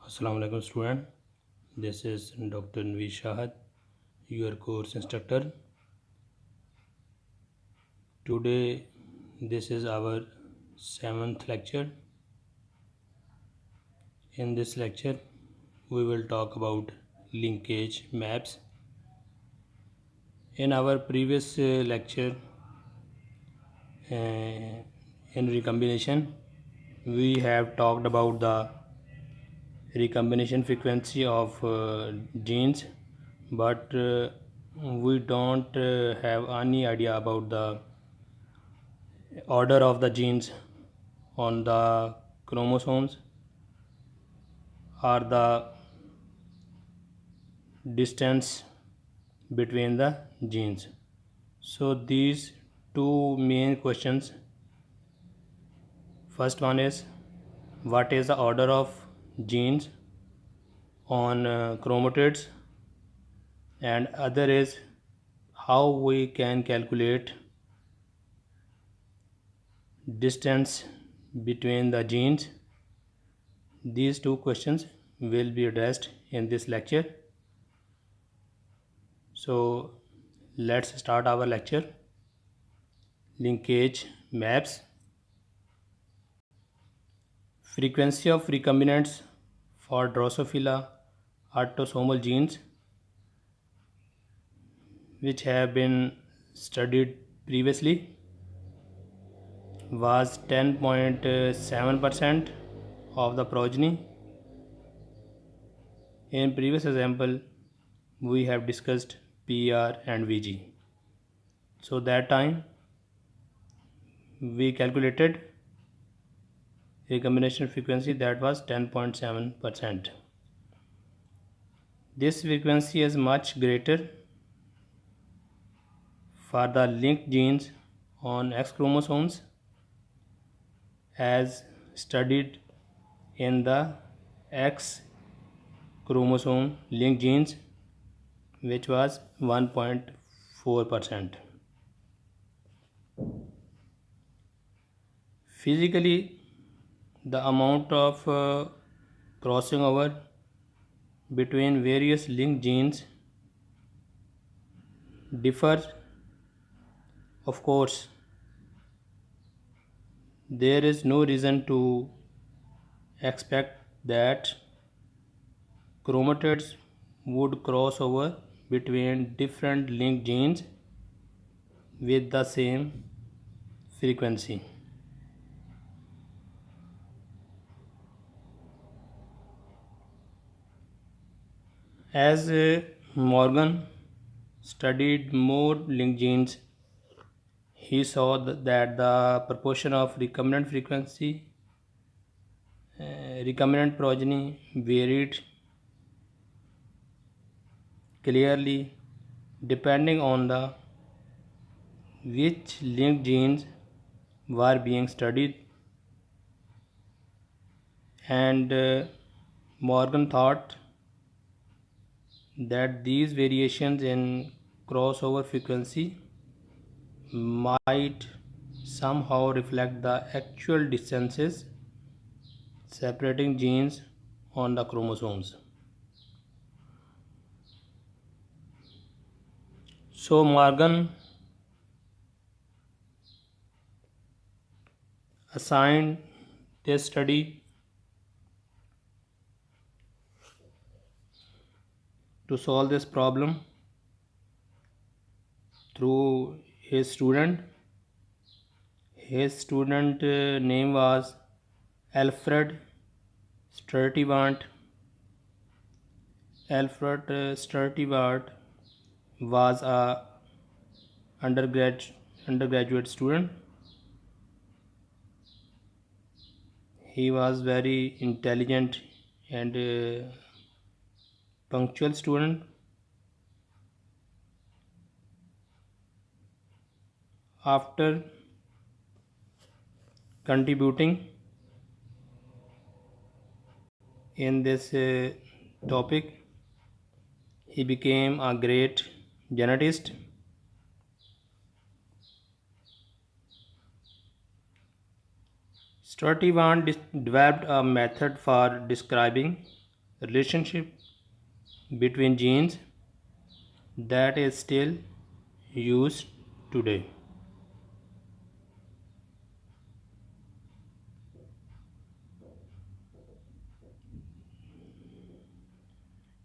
Assalamu alaikum student. This is Dr. Nveed Shahad, your course instructor. Today this is our 7th lecture. In this lecture we will talk about linkage maps. In our previous lecture in recombination we have talked about the recombination frequency of genes, but we don't have any idea about the order of the genes on the chromosomes or the distance between the genes. So these two main questions. First one is, what is the order of genes on chromatids, and other is how we can calculate distance between the genes. These two questions will be addressed in this lecture. So let's start our lecture. Linkage maps. Frequency of recombinants for Drosophila autosomal genes, which have been studied previously, was 10.7% of the progeny. In previous example we have discussed PR and VG. So that time we calculated recombination frequency, that was 10.7%. This frequency is much greater for the linked genes on X chromosomes as studied in the X chromosome linked genes, which was 1.4%. Physically, the amount of crossing over between various linked genes differs. Of course, there is no reason to expect that chromatids would cross over between different linked genes with the same frequency. As Morgan studied more linked genes, he saw that the proportion of recombinant progeny varied clearly depending on the which linked genes were being studied, and Morgan thought that these variations in crossover frequency might somehow reflect the actual distances separating genes on the chromosomes. So Morgan assigned this study to solve this problem through his student. His student name was Alfred Sturtevant. Alfred Sturtevant was a undergraduate student. He was very intelligent and punctual student. After contributing in this topic, he became a great genetist. Sturtevant developed a method for describing relationship between genes that is still used today.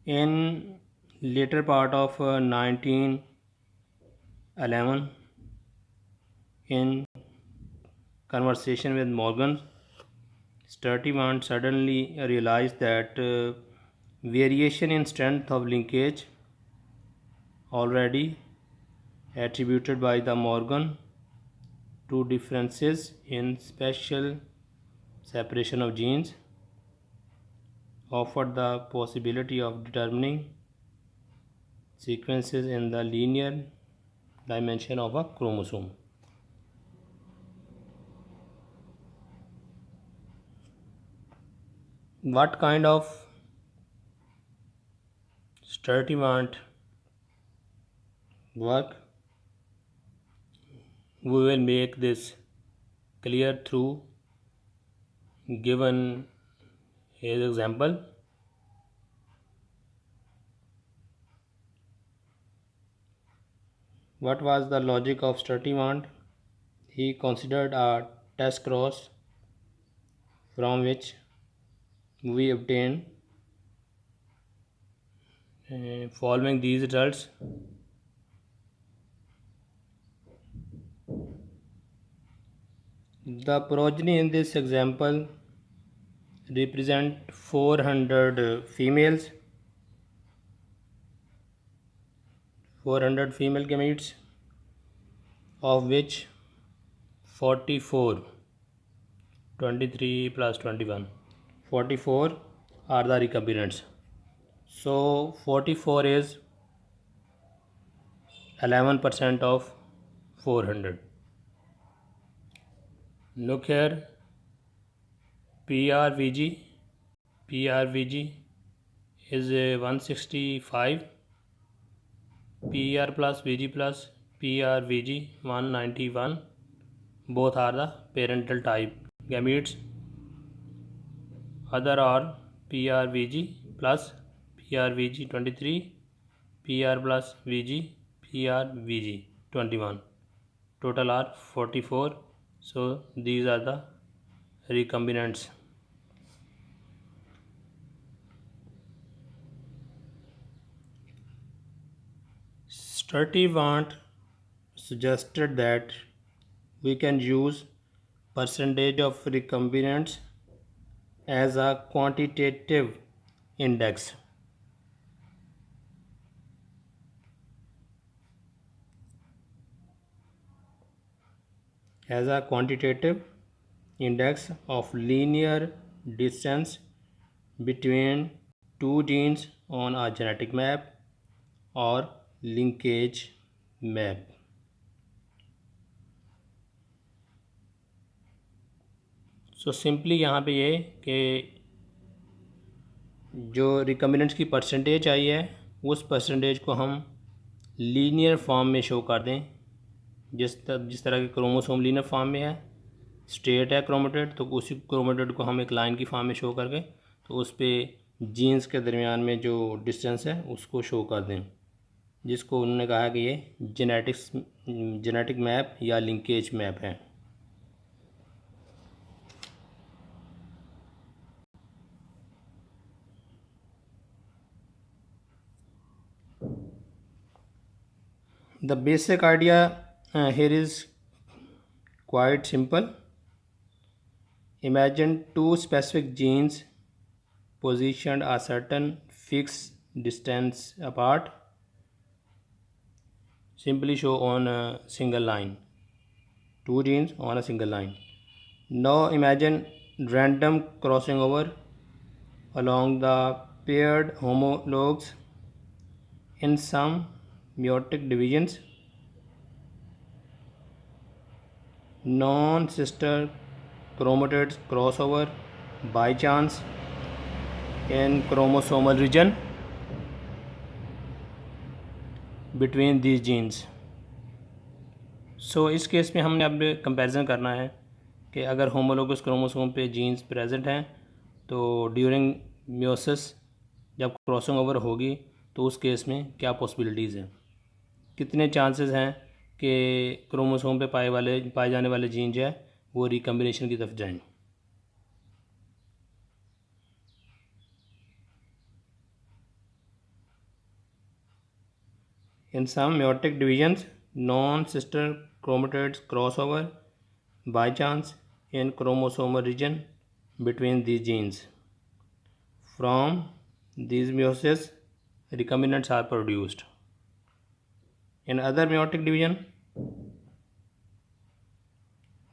In later part of 1911, in conversation with Morgan, Sturtevant suddenly realized that variation in strength of linkage, already attributed by the Morgan to differences in spatial separation of genes, offered the possibility of determining sequences in the linear dimension of a chromosome. What kind of Sturtevant work? We will make this clear through given his example. What was the logic of Sturtevant? He considered a test cross from which we obtain following these results. The progeny in this example represent 400 females, 400 female gametes, of which 44, 23 plus 21, 44 are the recombinants. So 44 is 11% of 400. Look here, PRVG is 165, PR plus VG plus PRVG 191, both are the parental type gametes. Other are PRVG plus PRVG 23, PR plus VG, PRVG 21. Total are 44. So these are the recombinants. Sturtevant suggested that we can use percentage of recombinants as a quantitative index. As a quantitative index of linear distance between two genes on a genetic map or linkage map. So simply यहाँ पे ये कि जो रिकम्बिनेंट्स की percentage आई है उस percentage को हम लीनियर फॉर्म में शो कर दें, जिस तरह के क्रोमोसोम लीनियर फॉर्म में है, स्ट्रेट है क्रोमेटिड, तो उसी क्रोमेटिड को हम एक लाइन की फॉर्म में शो करके तो उस पर जीन्स के दरमियान में जो डिस्टेंस है उसको शो कर दें, जिसको उन्होंने कहा कि ये जेनेटिक मैप या लिंकेज मैप है. The basic idea here is quite simple. Imagine two specific genes positioned a certain fixed distance apart. Simply show on a single line. Two genes on a single line. Now imagine random crossing over along the paired homologs in some meiotic divisions. Non-sister chromatids crossover by chance in chromosomal region between these genes. So इस case में हमने अब comparison करना है कि अगर homologous chromosome पे genes present हैं तो ड्यूरिंग मियोसिस जब क्रॉसिंग ओवर होगी तो उस केस में क्या पॉसिबिलिटीज़ हैं, कितने चांसेस हैं कि क्रोमोसोम पे पाए जाने वाले जीन जो है वो रिकम्बिनेशन की तरफ जाएं। In some meiotic divisions, non-sister chromatids cross over by chance in chromosomal region between these genes. From these meiosis, recombinants are produced. In other meiotic division,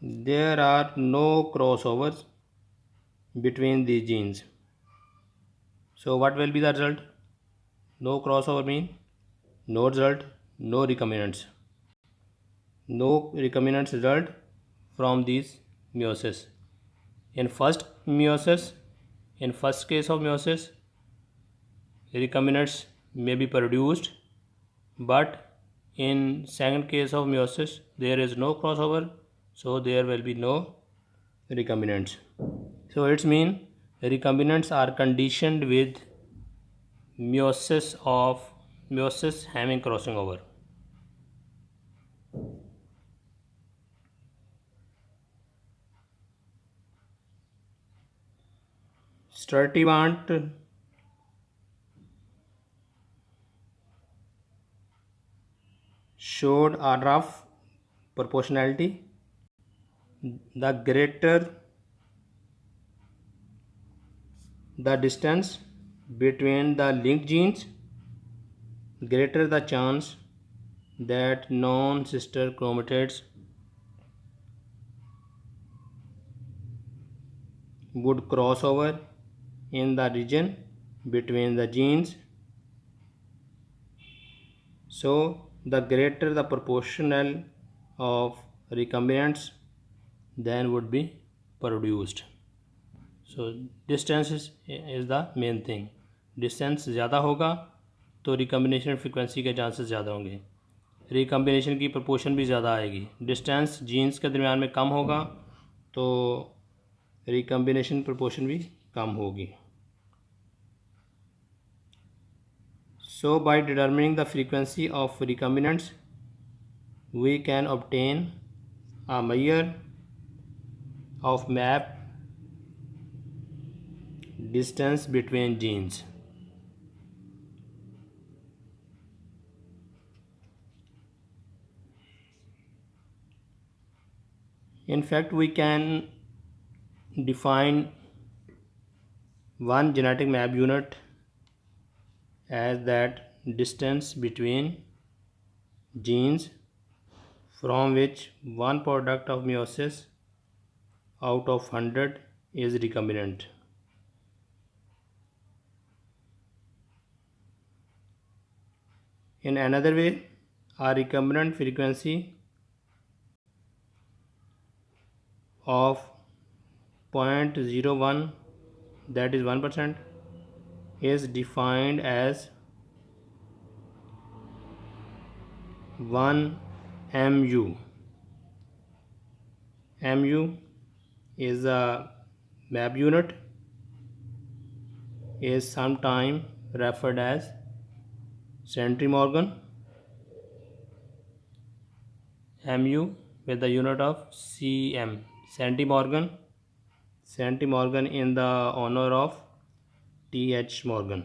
there are no crossovers between these genes. So what will be the result? No crossover mean no result, no recombinants. No recombinants result from these meiosis. In first case of meiosis, recombinants may be produced, but in second case of meiosis there is no crossover, so there will be no recombinants. So it's mean recombinants are conditioned with meiosis having crossing over. Sturtevant showed a rough proportionality. The greater the distance between the linked genes, greater the chance that non-sister chromatids would cross over in the region between the genes. So the greater the proportional of recombinants then would be produced. So distance is the main thing. Distance ज़्यादा होगा तो recombination frequency के chances ज़्यादा होंगे, recombination की proportion भी ज़्यादा आएगी। डिस्टेंस जीन्स के दरमियान में कम होगा तो रिकम्बिनेशन प्रपोर्शन भी कम होगी। So by determining the frequency of recombinants, we can obtain a measure of map distance between genes. In fact, we can define one genetic map unit as that distance between genes from which one product of meiosis out of 100 is recombinant. In another way, a recombinant frequency of 0.01, that is 1%, is defined as 1 mu. Mu is a map unit, is sometimes referred as centimorgan. Mu with the unit of cm, centimorgan. Centimorgan in the honor of T.H. Morgan.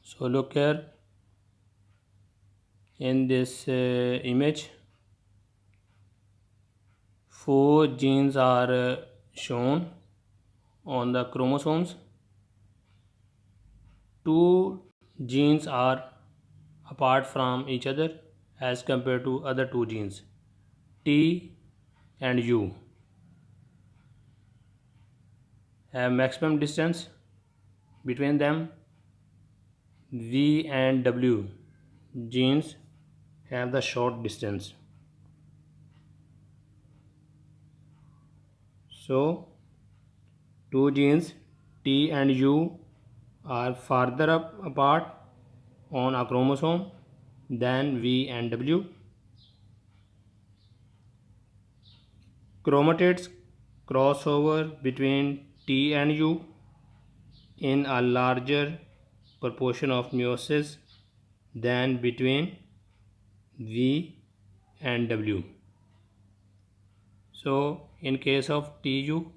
So look here in this image, 4 genes are shown on the chromosomes. 2 genes are apart from each other as compared to other 2 genes, T and U. Have maximum distance between them. V and W genes have the short distance. So 2 genes T and U are farther apart on a chromosome than V and W. chromatids crossover between T and U in a larger proportion of meiosis than between V and W. So in case of TU,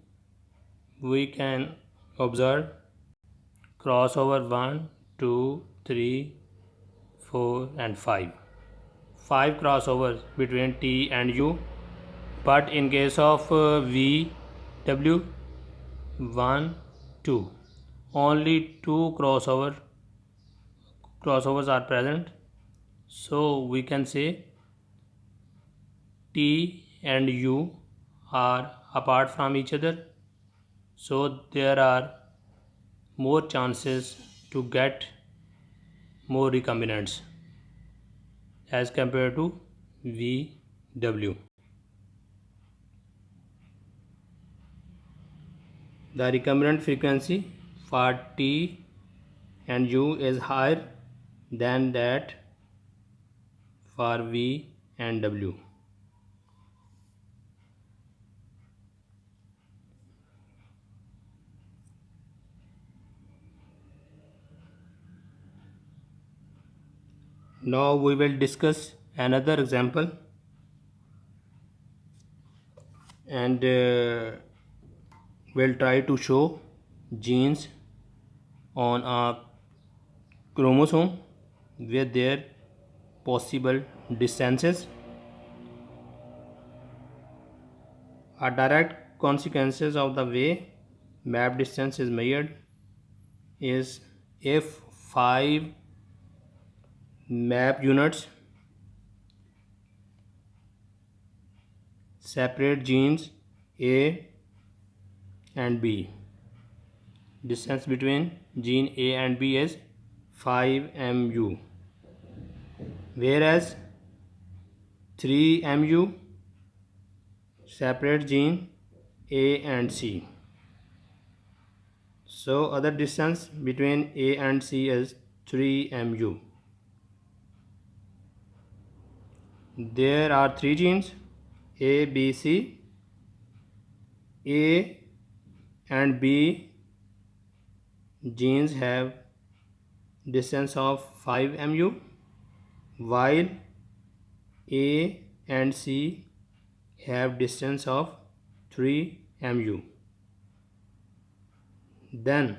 we can observe crossover 1, 2, 3, 4 and 5. 5 crossovers between T and U, but in case of V, W, 1, 2. Only 2 crossovers are present. So we can say T and U are apart from each other. So there are more chances to get more recombinants as compared to VW. The recombinant frequency for T and U is higher than that for V and W. Now we will discuss another example, and we'll try to show genes on a chromosome with their possible distances. A direct consequences of the way map distance is measured is if 5 map units separate genes A and B. Distance between gene A and B is 5 mu, whereas 3 mu separate gene A and C. So other distance between A and C is 3 mu. There are 3 genes A, B, C. A and B genes have distance of 5 mu, while A and C have distance of 3 mu. Then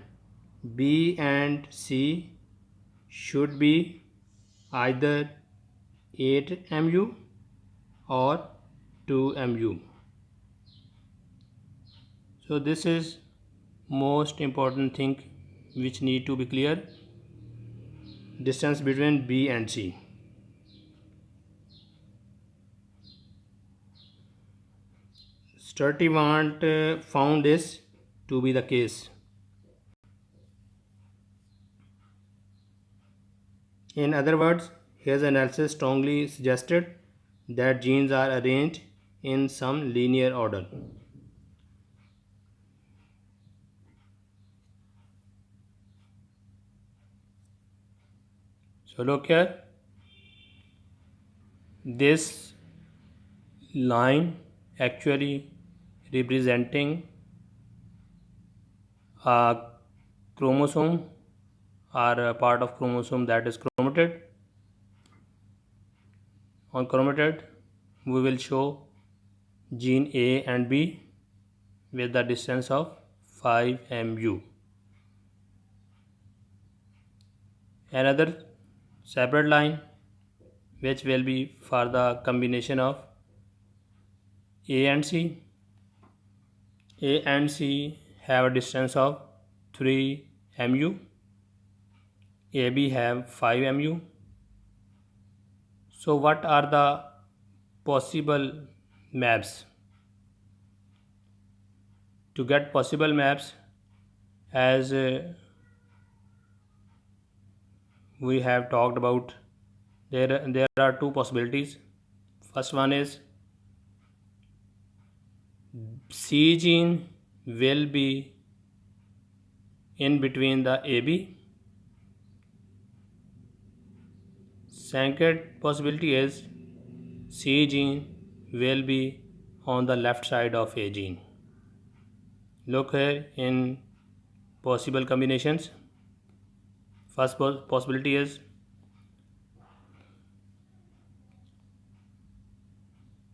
B and C should be either 8 mu or 2 mu. So this is most important thing which need to be clear. Distance between B and C. Sturtevant found this to be the case. In other words, his analysis strongly suggested that genes are arranged in some linear order. So look here, this line actually representing a chromosome or a part of chromosome, that is chromatid. On chromatid we will show gene A and B with the distance of 5 mu. Another separate line which will be for the combination of A and C. A and C have a distance of 3 mu. AB have 5 mu. So what are the possible maps? To get possible maps, as we have talked about, there are 2 possibilities. First one is C gene will be in between the AB. Second possibility is C gene will be on the left side of a gene. Look here in possible combinations. First possibility is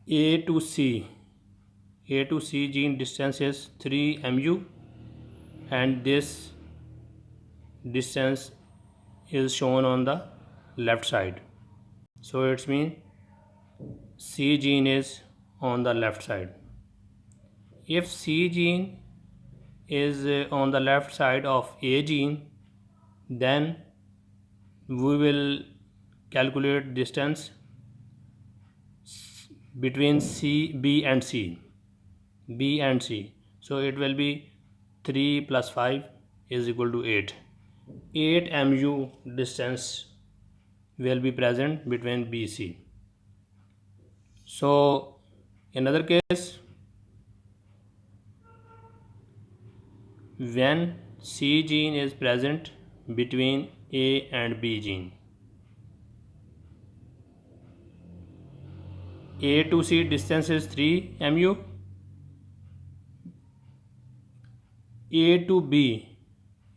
A to C. A to C gene distance is 3 mu, and this distance is shown on the left side. So it means C gene is on the left side. If C gene is on the left side of A gene, then we will calculate distance between B and C. So it will be 3 plus 5 is equal to 8. 8 mu distance will be present between BC. So in another case, when C gene is present between A and B gene, A to C distance is 3 mu, A to B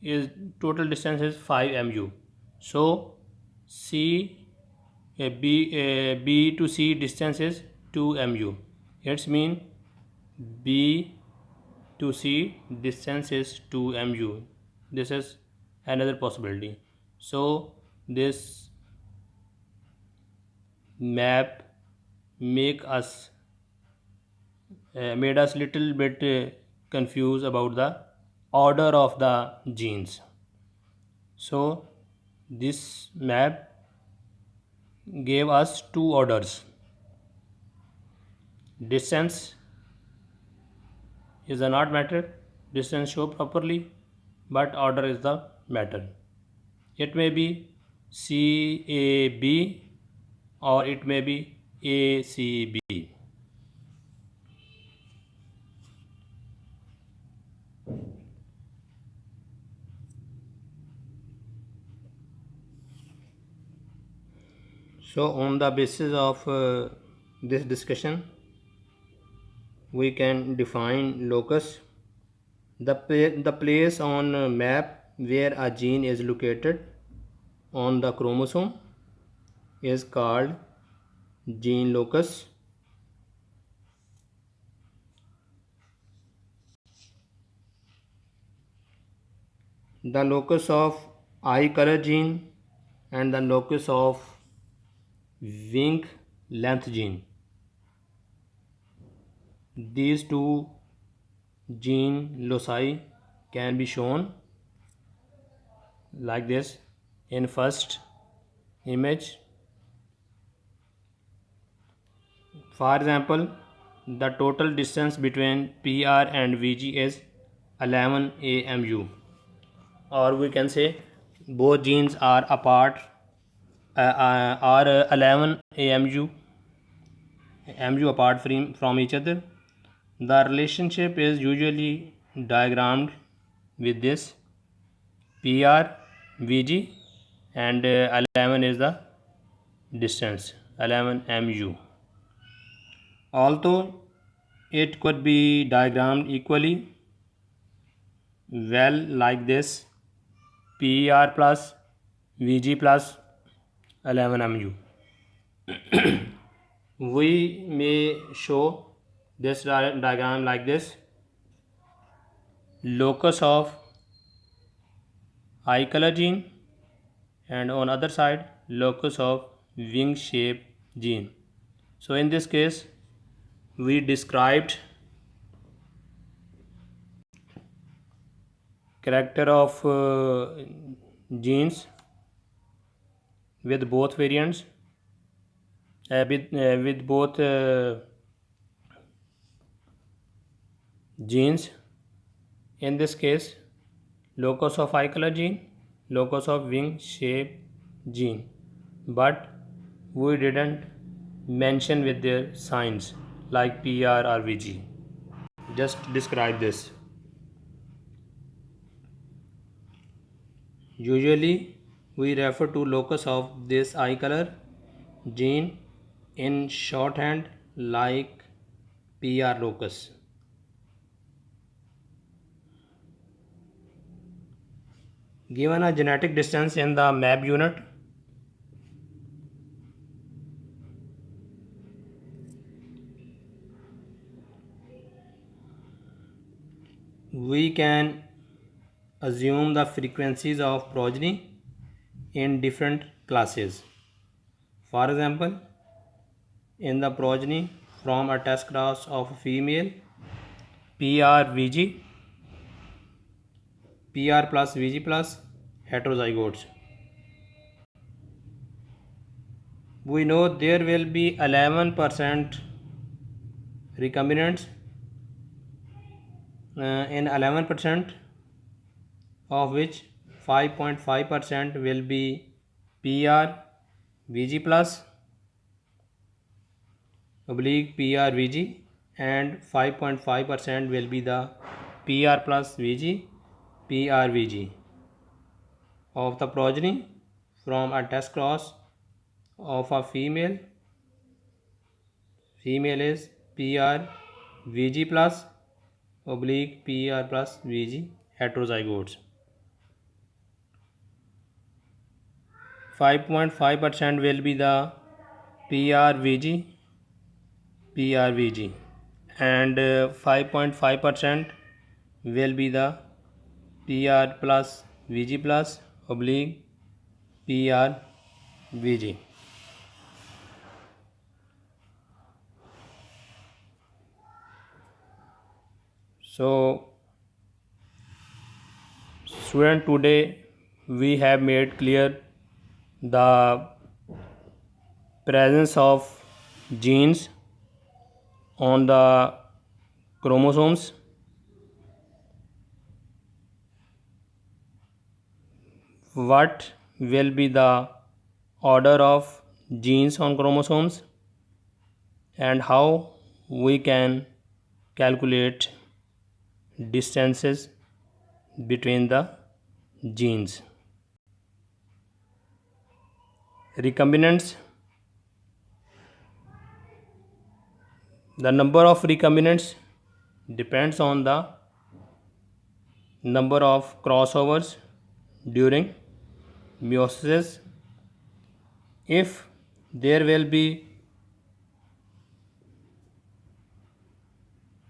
is total distance is 5 mu. So B to C distance is 2 mu. It means B to C distance is 2 mu. This is another possibility. So this map made us little bit confused about the order of the genes. So this map gave us two orders. Distance is a not matter. Distance show properly, but order is the matter. It may be CAB or it may be ACB. So on the basis of this discussion, we can define locus, the place on a map where a gene is located on the chromosome is called gene locus. The locus of eye color gene and the locus of wing length gene. These two gene loci can be shown like this in first image. For example, the total distance between PR and VG is 11 AMU, or we can say both genes are apart, are 11 AMU apart from each other. The relationship is usually diagrammed with this: PR, VG, and 11 is the distance, 11 MU. Although it could be diagrammed equally well like this: PR plus VG plus 11 MU. We may show this diagram like this: locus of eye color gene, and on other side locus of wing shape gene. So in this case we described character of genes with both variants, with both genes. In this case, locus of eye color gene, locus of wing shape gene, but we didn't mention with their signs like PR or VG. Just describe this. Usually we refer to locus of this eye color gene in shorthand like PR locus. Given a genetic distance in the MAB unit, we can assume the frequencies of progeny in different classes. For example, in the progeny from a test cross of a female, PRVG, PR plus VG plus heterozygotes. We know there will be 11% recombinants in 11%, of which 5.5% will be PR VG plus oblique PR VG, and 5.5% will be the PR plus VG PR VG of the progeny from a test cross of a female. Female is PR VG plus oblique PR plus VG heterozygotes. 5.5% will be the PRVG PRVG, and 5.5% will be the PR plus VG plus oblique PRVG. So student, today we have made clear the presence of genes on the chromosomes, what will be the order of genes on chromosomes, and how we can calculate distances between the genes. Recombinants. The number of recombinants depends on the number of crossovers during meiosis. If there will be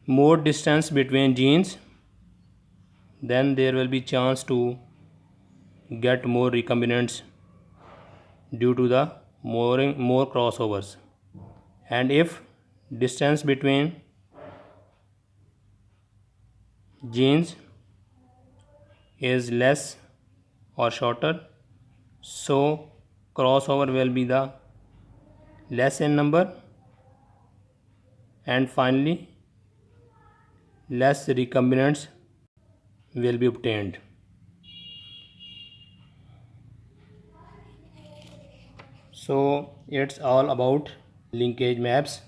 more distance between genes, then there will be chance to get more recombinants due to the more crossovers. And if distance between genes is less or shorter, so crossover will be the less in number, and finally less recombinants will be obtained. So it's all about linkage maps.